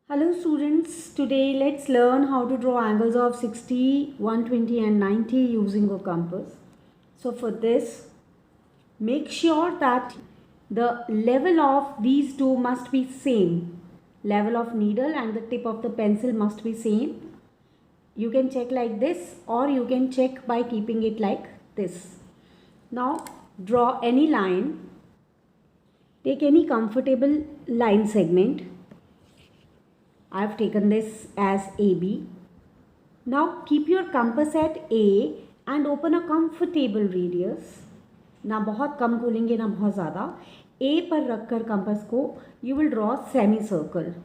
Hello students, today let's learn how to draw angles of 60, 120 and 90 using a compass. So for this, make sure that the level of these two must be same. Level of needle and the tip of the pencil must be same. You can check like this or you can check by keeping it like this. Now draw any line. Take any comfortable line segment. I have taken this as AB. Now keep your compass at A and open a comfortable radius. ना बहुत कम खोलेंगे ना बहुत ज़्यादा. A पर रखकर compass को you will draw semicircle.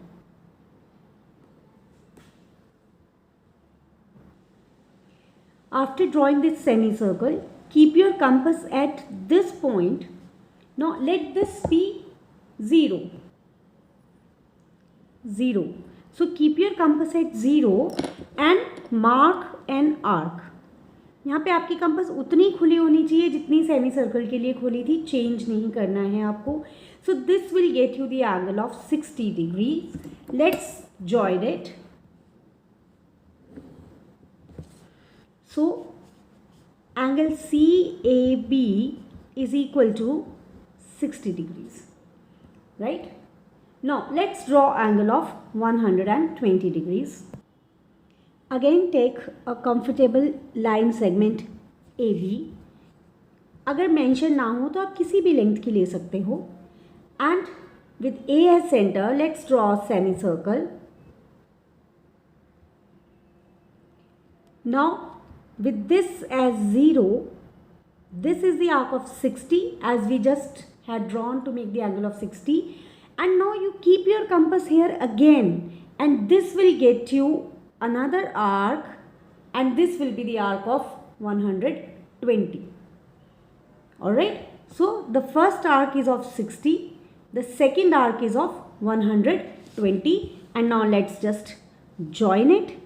After drawing this semicircle, keep your compass at this point. Now let this be 0. 0. So keep your compass at 0 and mark an arc. यहाँ पे आपकी कंपास उतनी खुली होनी चाहिए जितनी सेमी सर्कल के लिए खुली थी, चेंज नहीं करना है आपको. So this will get you the angle of 60 degrees. Let's join it. So angle CAB is equal to 60 degrees, right? Now let's draw angle of 120 degrees. Again take a comfortable line segment AB. अगर mention ना हो तो आप किसी भी length की ले सकते हो. And with A as center, let's draw a semicircle. Now with this as 0, this is the arc of 60 as we just had drawn to make the angle of 60. And now you keep your compass here again and this will get you another arc and this will be the arc of 120. Alright. So the first arc is of 60. The second arc is of 120 and now let's just join it,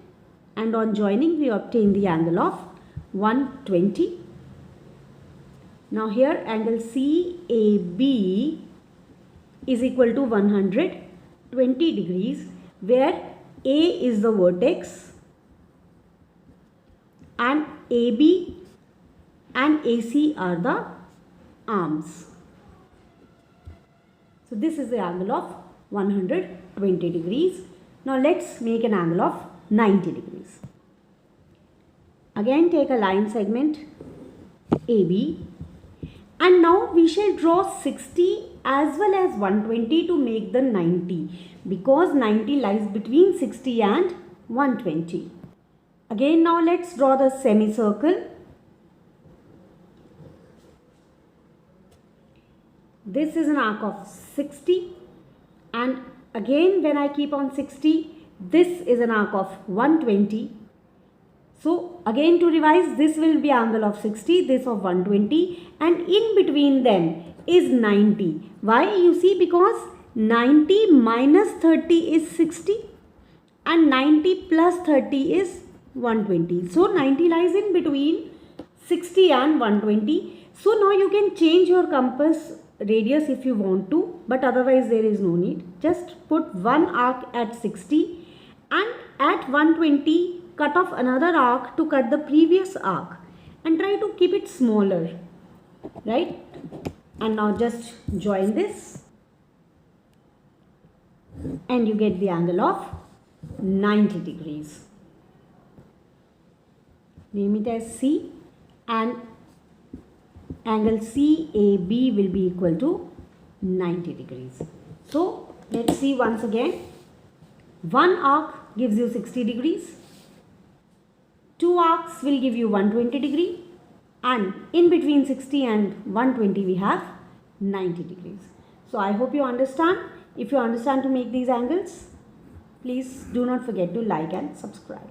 and on joining we obtain the angle of 120. Now here angle CAB is equal to 120 degrees, where A is the vertex and AB and AC are the arms. So this is the angle of 120 degrees. Now let's make an angle of 90 degrees. Again take a line segment AB. And now we shall draw 60 as well as 120 to make the 90, because 90 lies between 60 and 120. Again now let's draw the semicircle. This is an arc of 60 and again when I keep on 60, this is an arc of 120. So again to revise, this will be angle of 60, this of 120, and in between them is 90. Why? You see, because 90 minus 30 is 60 and 90 plus 30 is 120. So 90 lies in between 60 and 120. So now you can change your compass radius if you want to, but otherwise there is no need. Just put one arc at 60 and at 120 cut off another arc to cut the previous arc and try to keep it smaller, right? And now just join this and you get the angle of 90 degrees. Name it as C, and angle CAB will be equal to 90 degrees. So let's see once again. One arc gives you 60 degrees. Two arcs will give you 120 degree, and in between 60 and 120 we have 90 degrees. So I hope you understand. If you understand to make these angles, please do not forget to like and subscribe.